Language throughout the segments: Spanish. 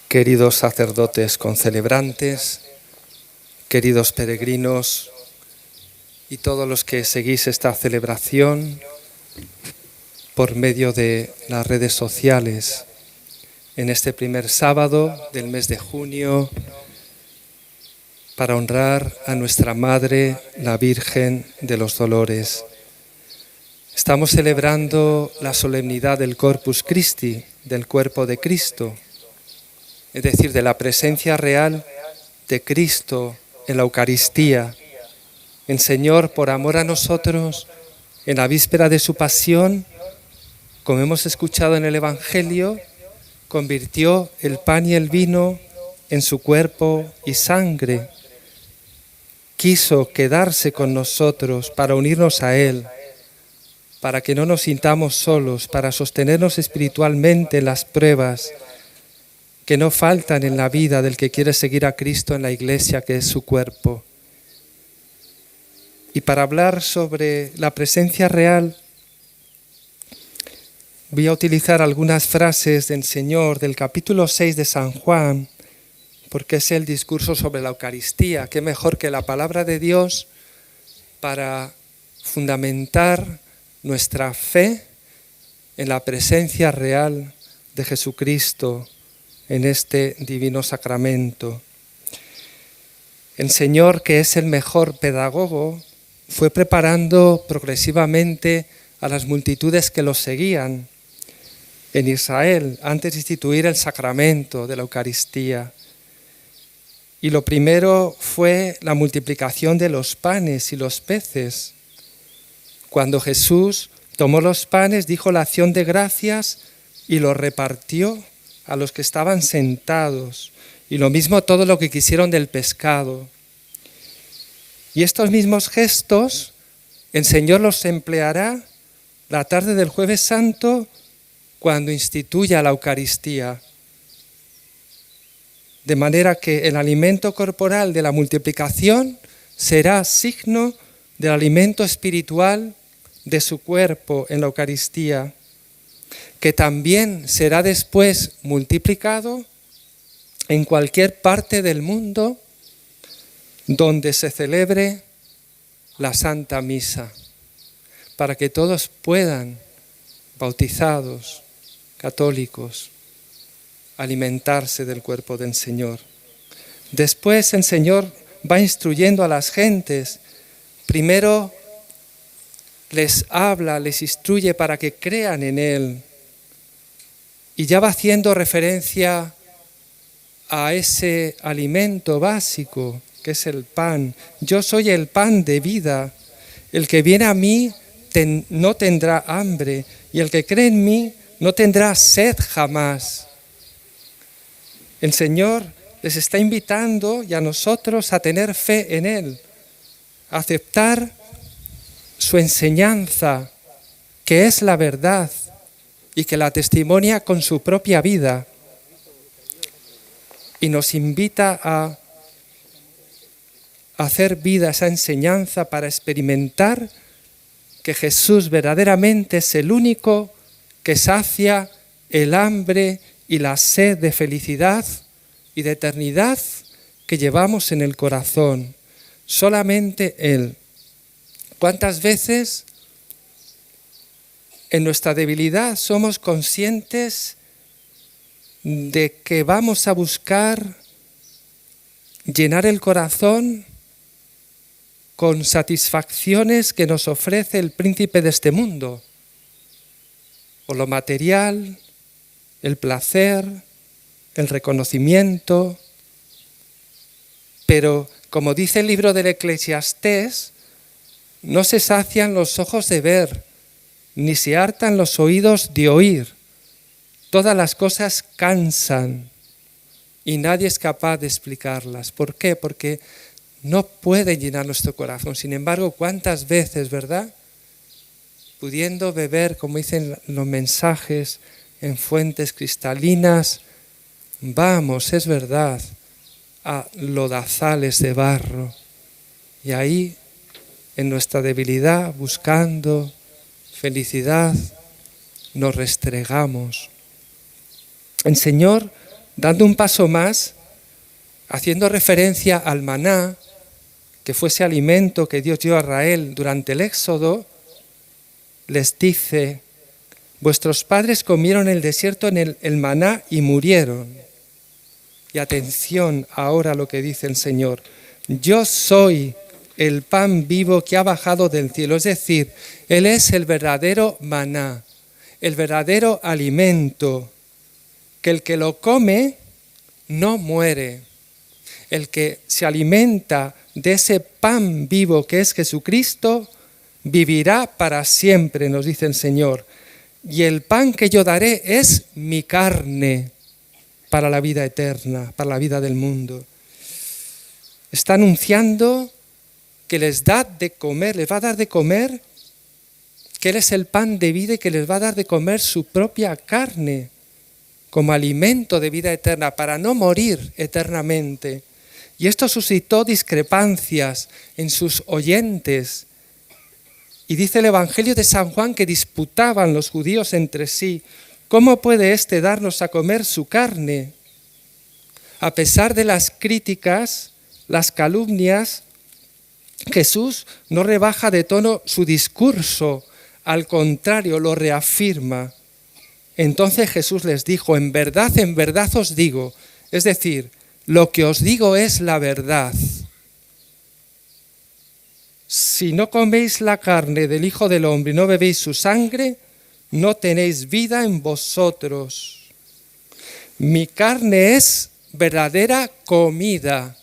Queridos sacerdotes concelebrantes, queridos peregrinos y todos los que seguís esta celebración por medio de las redes sociales, en este primer sábado del mes de junio, para honrar a nuestra Madre, la Virgen de los Dolores. Estamos celebrando la solemnidad del Corpus Christi, del cuerpo de Cristo, es decir, de la presencia real de Cristo en la Eucaristía. El Señor, por amor a nosotros, en la víspera de su pasión, como hemos escuchado en el Evangelio, convirtió el pan y el vino en su cuerpo y sangre. Quiso quedarse con nosotros para unirnos a Él, para que no nos sintamos solos, para sostenernos espiritualmente en las pruebas que no faltan en la vida del que quiere seguir a Cristo en la Iglesia, que es su cuerpo. Y para hablar sobre la presencia real, voy a utilizar algunas frases del Señor del capítulo 6 de San Juan, porque es el discurso sobre la Eucaristía. Qué mejor que la palabra de Dios para fundamentar nuestra fe en la presencia real de Jesucristo en este divino sacramento. El Señor, que es el mejor pedagogo, fue preparando progresivamente a las multitudes que lo seguían en Israel antes de instituir el sacramento de la Eucaristía. Y lo primero fue la multiplicación de los panes y los peces. Cuando Jesús tomó los panes, dijo la acción de gracias y los repartió a los que estaban sentados, y lo mismo todo lo que quisieron del pescado. Y estos mismos gestos el Señor los empleará la tarde del Jueves Santo cuando instituya la Eucaristía. De manera que el alimento corporal de la multiplicación será signo del alimento espiritual de su cuerpo en la Eucaristía, que también será después multiplicado en cualquier parte del mundo donde se celebre la Santa Misa, para que todos puedan, bautizados, católicos, alimentarse del cuerpo del Señor. Después el Señor va instruyendo a las gentes. Primero les habla, les instruye para que crean en Él. Y ya va haciendo referencia a ese alimento básico que es el pan. Yo soy el pan de vida. El que viene a mí no tendrá hambre, y el que cree en mí no tendrá sed jamás. El Señor les está invitando y a nosotros a tener fe en Él, a aceptar su enseñanza, que es la verdad y que la testimonia con su propia vida. Y nos invita a hacer vida esa enseñanza para experimentar que Jesús verdaderamente es el único que sacia el hambre y la sed de felicidad y de eternidad que llevamos en el corazón. Solamente Él. ¿Cuántas veces en nuestra debilidad somos conscientes de que vamos a buscar llenar el corazón con satisfacciones que nos ofrece el príncipe de este mundo? O lo material, el placer, el reconocimiento. Pero, como dice el libro del Eclesiastés, no se sacian los ojos de ver, ni se hartan los oídos de oír. Todas las cosas cansan y nadie es capaz de explicarlas. ¿Por qué? Porque no pueden llenar nuestro corazón. Sin embargo, ¿cuántas veces, verdad? Pudiendo beber, como dicen los mensajes, en fuentes cristalinas, vamos, es verdad, a lodazales de barro. Y ahí, en nuestra debilidad, buscando felicidad, nos restregamos. El Señor, dando un paso más, haciendo referencia al maná, que fue ese alimento que Dios dio a Israel durante el Éxodo, les dice: vuestros padres comieron en el desierto el maná y murieron. Y atención ahora a lo que dice el Señor: yo soy el pan vivo que ha bajado del cielo. Es decir, Él es el verdadero maná, el verdadero alimento, que el que lo come no muere. El que se alimenta de ese pan vivo que es Jesucristo, vivirá para siempre, nos dice el Señor. Y el pan que yo daré es mi carne para la vida eterna, para la vida del mundo. Está anunciando que les da de comer, les va a dar de comer, que Él es el pan de vida y que les va a dar de comer su propia carne como alimento de vida eterna, para no morir eternamente. Y esto suscitó discrepancias en sus oyentes. Y dice el Evangelio de San Juan que disputaban los judíos entre sí: ¿cómo puede éste darnos a comer su carne? A pesar de las críticas, las calumnias, Jesús no rebaja de tono su discurso, al contrario, lo reafirma. Entonces Jesús les dijo: en verdad os digo, es decir, lo que os digo es la verdad. Si no coméis la carne del Hijo del Hombre y no bebéis su sangre, no tenéis vida en vosotros. Mi carne es verdadera comida,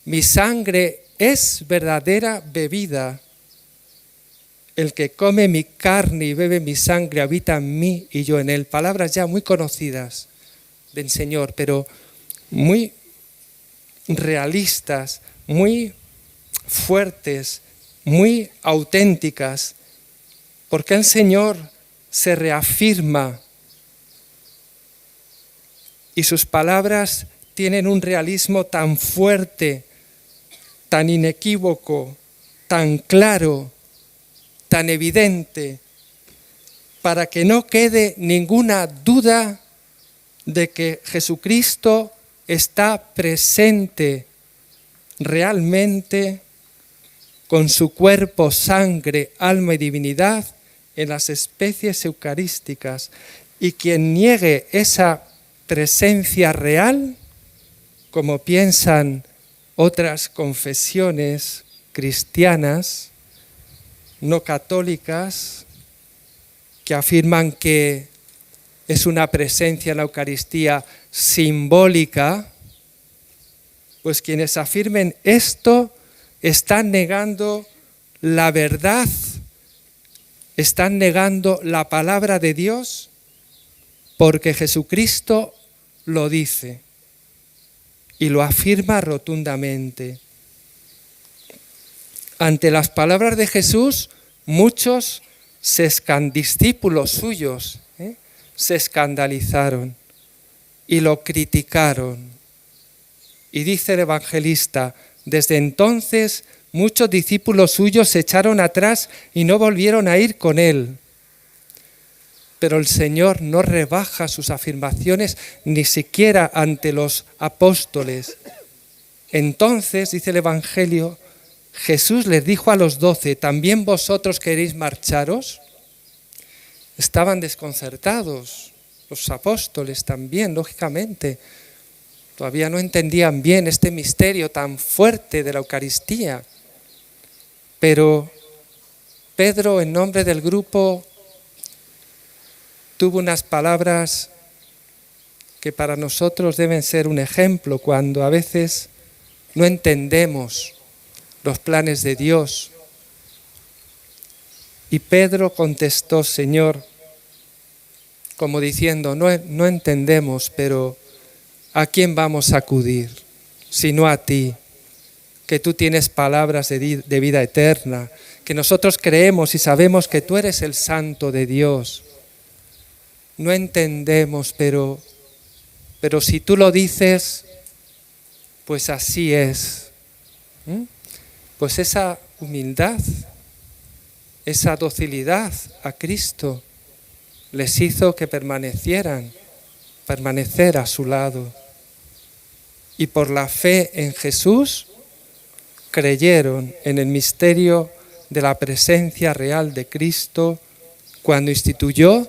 mi sangre es verdadera bebida. El que come mi carne y bebe mi sangre habita en mí y yo en él. Palabras ya muy conocidas del Señor, pero muy realistas, muy fuertes, muy auténticas, porque el Señor se reafirma y sus palabras tienen un realismo tan fuerte, tan inequívoco, tan claro, tan evidente, para que no quede ninguna duda de que Jesucristo está presente realmente con su cuerpo, sangre, alma y divinidad en las especies eucarísticas. Y quien niegue esa presencia real, como piensan otras confesiones cristianas, no católicas, que afirman que es una presencia en la Eucaristía simbólica, pues quienes afirmen esto están negando la verdad, están negando la palabra de Dios, porque Jesucristo lo dice y lo afirma rotundamente. Ante las palabras de Jesús, muchos discípulos suyos, se escandalizaron y lo criticaron. Y dice el evangelista: desde entonces muchos discípulos suyos se echaron atrás y no volvieron a ir con él. Pero el Señor no rebaja sus afirmaciones ni siquiera ante los apóstoles. Entonces, dice el Evangelio, Jesús les dijo a los 12: ¿también vosotros queréis marcharos? Estaban desconcertados, los apóstoles también, lógicamente. Todavía no entendían bien este misterio tan fuerte de la Eucaristía. Pero Pedro, en nombre del grupo, tuvo unas palabras que para nosotros deben ser un ejemplo cuando a veces no entendemos los planes de Dios. Y Pedro contestó: Señor, como diciendo, no entendemos, pero ¿a quién vamos a acudir? Sino a ti, que tú tienes palabras de vida eterna, que nosotros creemos y sabemos que tú eres el Santo de Dios. No entendemos, pero si tú lo dices, pues así es. Pues esa humildad, esa docilidad a Cristo, les hizo que permanecer a su lado. Y por la fe en Jesús, creyeron en el misterio de la presencia real de Cristo cuando instituyó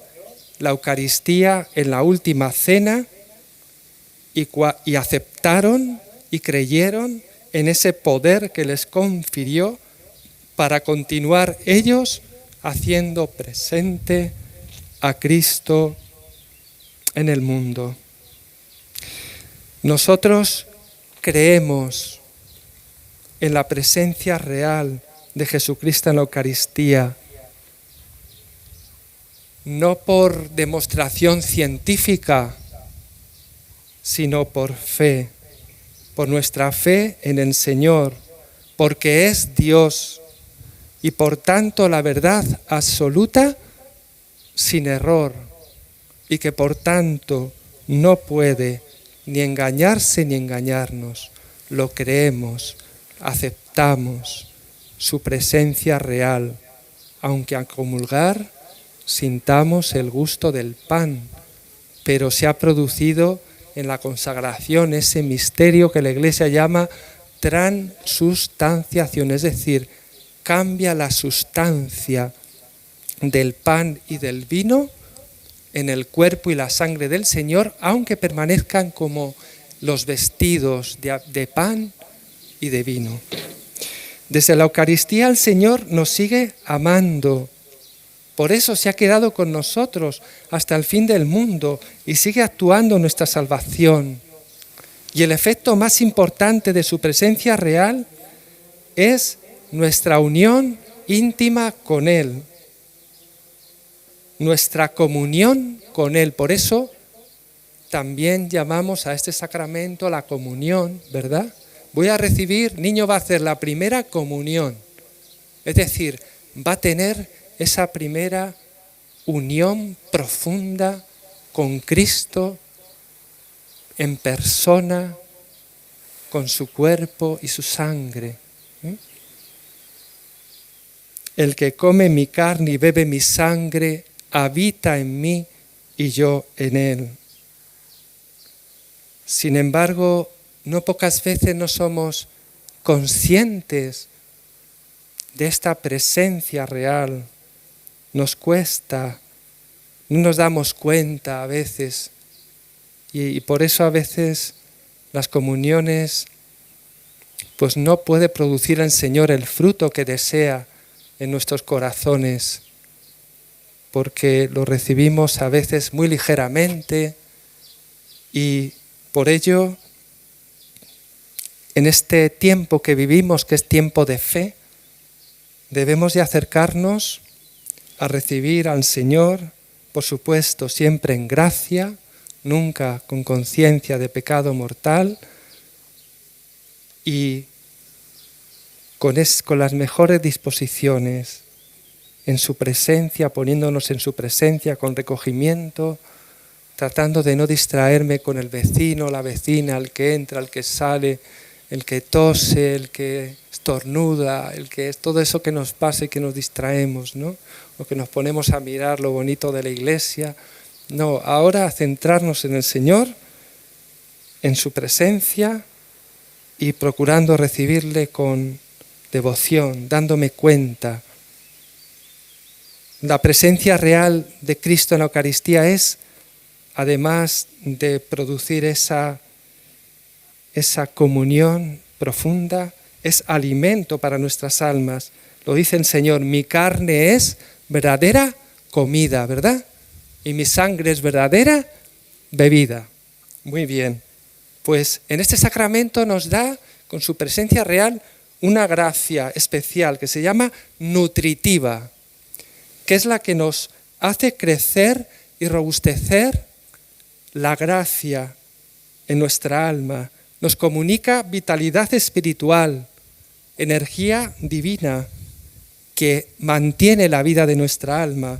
la Eucaristía en la última cena y aceptaron y creyeron en ese poder que les confirió para continuar ellos haciendo presente a Cristo en el mundo. Nosotros creemos en la presencia real de Jesucristo en la Eucaristía, no por demostración científica, sino por fe, por nuestra fe en el Señor, porque es Dios y por tanto la verdad absoluta sin error y que por tanto no puede ni engañarse ni engañarnos. Lo creemos, aceptamos su presencia real, aunque al comulgar sintamos el gusto del pan, pero se ha producido en la consagración ese misterio que la Iglesia llama transustanciación, es decir, cambia la sustancia del pan y del vino en el cuerpo y la sangre del Señor, aunque permanezcan como los vestidos de pan y de vino. Desde la Eucaristía el Señor nos sigue amando. Por eso se ha quedado con nosotros hasta el fin del mundo y sigue actuando en nuestra salvación. Y el efecto más importante de su presencia real es nuestra unión íntima con Él, nuestra comunión con Él. Por eso también llamamos a este sacramento la comunión, ¿verdad? Voy a recibir, niño va a hacer la primera comunión. Es decir, va a tener esa primera unión profunda con Cristo en persona, con su cuerpo y su sangre. El que come mi carne y bebe mi sangre habita en mí y yo en él. Sin embargo, no pocas veces no somos conscientes de esta presencia real. Nos cuesta, no nos damos cuenta a veces y por eso a veces las comuniones pues no puede producir el Señor el fruto que desea en nuestros corazones, porque lo recibimos a veces muy ligeramente y por ello en este tiempo que vivimos, que es tiempo de fe, debemos de acercarnos a recibir al Señor, por supuesto, siempre en gracia, nunca con conciencia de pecado mortal y con las mejores disposiciones, en su presencia, poniéndonos en su presencia con recogimiento, tratando de no distraerme con el vecino, la vecina, el que entra, el que sale, el que tose, el que estornuda, el que es todo eso que nos pasa y que nos distraemos, ¿no? O que nos ponemos a mirar lo bonito de la iglesia. No, ahora centrarnos en el Señor, en su presencia y procurando recibirle con devoción, dándome cuenta. La presencia real de Cristo en la Eucaristía es, además de producir esa comunión profunda, es alimento para nuestras almas. Lo dice el Señor, mi carne es verdadera comida, ¿verdad? Y mi sangre es verdadera bebida. Muy bien, pues en este sacramento nos da, con su presencia real, una gracia especial que se llama nutritiva, que es la que nos hace crecer y robustecer la gracia en nuestra alma. Nos comunica vitalidad espiritual, energía divina que mantiene la vida de nuestra alma,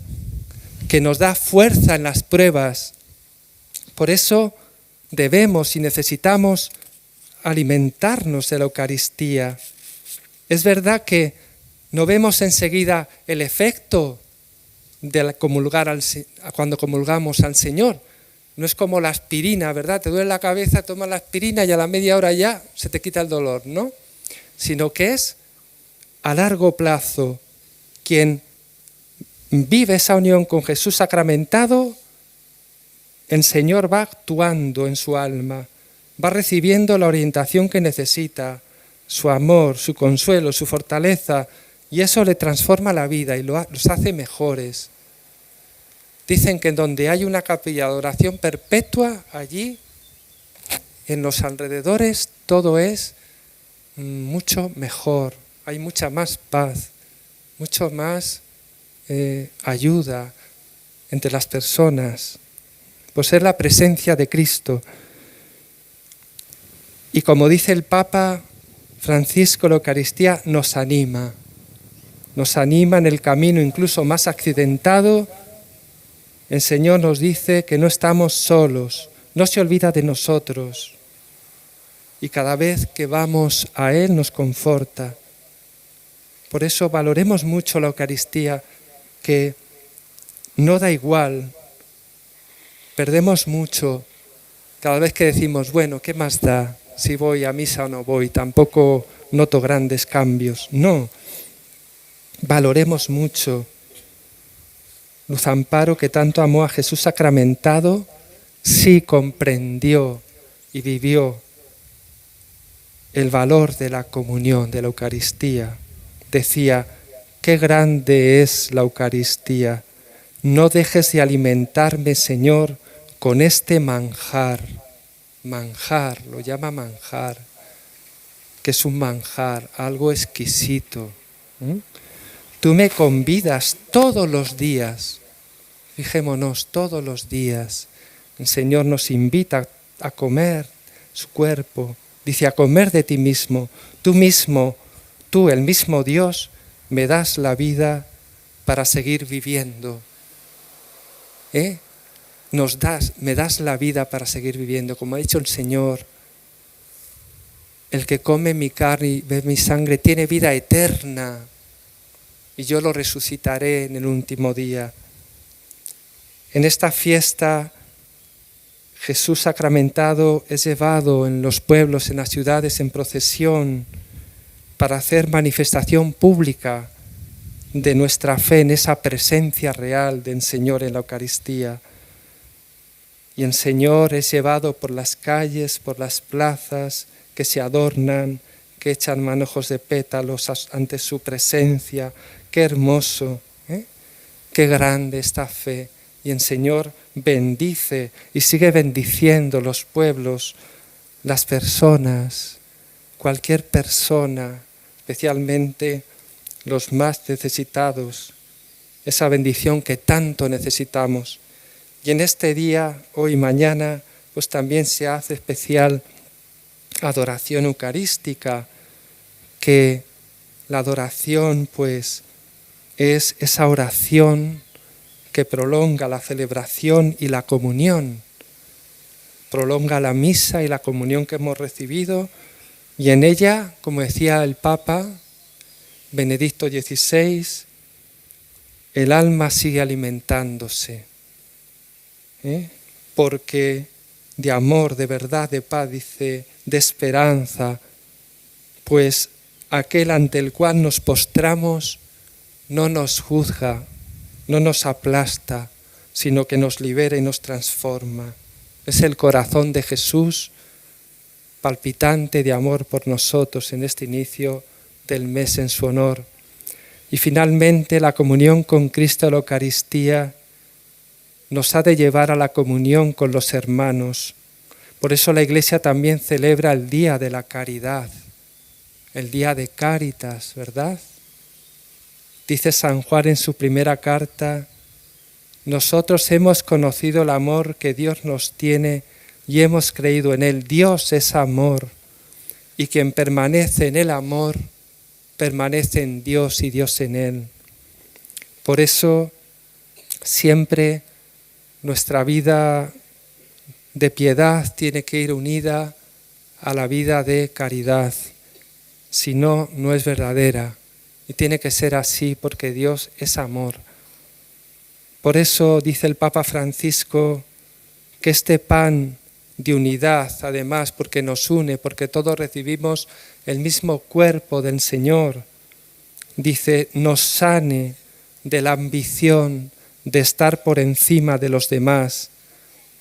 que nos da fuerza en las pruebas. Por eso debemos y necesitamos alimentarnos de la cuando comulgamos al Señor. No es como la aspirina, ¿verdad? Te duele la cabeza, tomas la aspirina y a la media hora ya se te quita el dolor, ¿no? Sino que es a largo plazo. Quien vive esa unión con Jesús sacramentado, el Señor va actuando en su alma, va recibiendo la orientación que necesita, su amor, su consuelo, su fortaleza, y eso le transforma la vida y los hace mejores. Dicen que en donde hay una capilla de oración perpetua, allí, en los alrededores, todo es mucho mejor, hay mucha más paz, mucho más ayuda entre las personas, pues es la presencia de Cristo. Y como dice el Papa Francisco, la Eucaristía nos anima en el camino incluso más accidentado. El Señor nos dice que no estamos solos, no se olvida de nosotros. Y cada vez que vamos a Él nos conforta. Por eso valoremos mucho la Eucaristía, que no da igual, perdemos mucho cada vez que decimos, bueno, ¿qué más da si voy a misa o no voy? Tampoco noto grandes cambios. No, valoremos mucho. Luz Amparo, que tanto amó a Jesús sacramentado, sí comprendió y vivió el valor de la comunión, de la Eucaristía. Decía, qué grande es la Eucaristía. No dejes de alimentarme, Señor, con este manjar. Manjar, lo llama manjar, que es un manjar, algo exquisito. Tú me convidas todos los días. Fijémonos, todos los días. El Señor nos invita a comer su cuerpo. Dice, a comer de ti mismo. Tú mismo, tú, el mismo Dios, me das la vida para seguir viviendo. Me das la vida para seguir viviendo. Como ha dicho el Señor, el que come mi carne y bebe mi sangre tiene vida eterna y yo lo resucitaré en el último día. En esta fiesta, Jesús sacramentado es llevado en los pueblos, en las ciudades, en procesión, para hacer manifestación pública de nuestra fe en esa presencia real del Señor en la Eucaristía. Y el Señor es llevado por las calles, por las plazas que se adornan, que echan manojos de pétalos ante su presencia. Qué hermoso, qué grande esta fe. Y el Señor bendice y sigue bendiciendo los pueblos, las personas, cualquier persona, especialmente los más necesitados, esa bendición que tanto necesitamos. Y en este día, hoy y mañana, pues también se hace especial adoración eucarística, que la adoración pues es esa oración que prolonga la celebración y la comunión, prolonga la misa y la comunión que hemos recibido, y en ella, como decía el Papa Benedicto XVI, el alma sigue alimentándose, porque de amor, de verdad, de paz, dice, de esperanza, pues aquel ante el cual nos postramos no nos juzga, no nos aplasta, sino que nos libera y nos transforma. Es el corazón de Jesús, palpitante de amor por nosotros en este inicio del mes en su honor. Y finalmente la comunión con Cristo, la Eucaristía, nos ha de llevar a la comunión con los hermanos. Por eso la Iglesia también celebra el Día de la Caridad, el Día de Cáritas, ¿verdad? Dice San Juan en su primera carta, nosotros hemos conocido el amor que Dios nos tiene y hemos creído en Él. Dios es amor, y quien permanece en el amor, permanece en Dios y Dios en Él. Por eso, siempre nuestra vida de piedad tiene que ir unida a la vida de caridad. Si no, no es verdadera. Y tiene que ser así porque Dios es amor. Por eso dice el Papa Francisco que este pan de unidad, además, porque nos une, porque todos recibimos el mismo cuerpo del Señor, dice, nos sane de la ambición de estar por encima de los demás,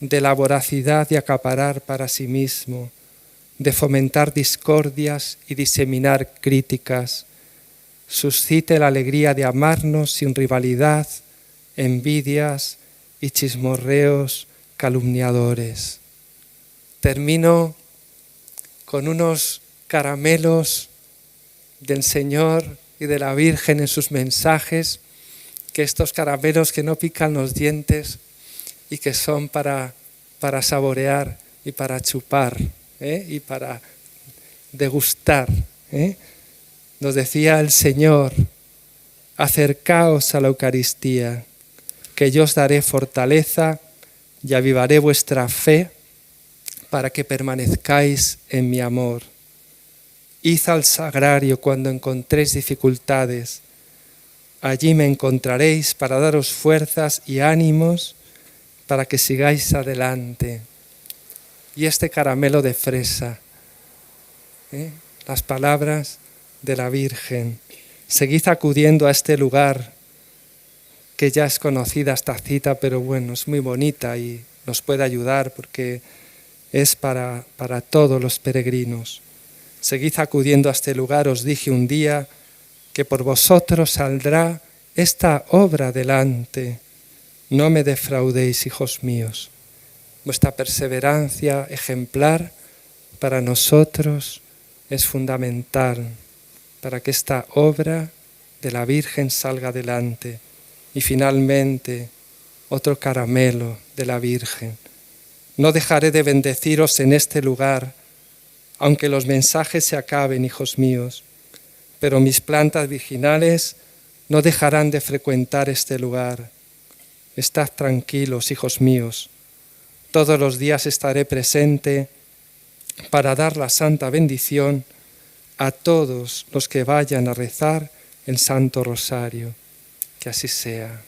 de la voracidad de acaparar para sí mismo, de fomentar discordias y diseminar críticas. Suscite la alegría de amarnos sin rivalidad, envidias y chismorreos calumniadores. Termino con unos caramelos del Señor y de la Virgen en sus mensajes, que estos caramelos que no pican los dientes y que son para saborear y para chupar, y para degustar. Nos decía el Señor, acercaos a la Eucaristía, que yo os daré fortaleza y avivaré vuestra fe para que permanezcáis en mi amor. Id al sagrario cuando encontréis dificultades. Allí me encontraréis para daros fuerzas y ánimos para que sigáis adelante. Y este caramelo de fresa, las palabras de la Virgen. Seguid acudiendo a este lugar, que ya es conocida esta cita, pero bueno, es muy bonita y nos puede ayudar porque es para todos los peregrinos. Seguid acudiendo a este lugar, os dije un día que por vosotros saldrá esta obra adelante. No me defraudéis, hijos míos. Vuestra perseverancia ejemplar para nosotros es fundamental para que esta obra de la Virgen salga adelante. Y finalmente, otro caramelo de la Virgen. No dejaré de bendeciros en este lugar, aunque los mensajes se acaben, hijos míos, pero mis plantas virginales no dejarán de frecuentar este lugar. Estad tranquilos, hijos míos. Todos los días estaré presente para dar la santa bendición a todos los que vayan a rezar el Santo Rosario. Que así sea.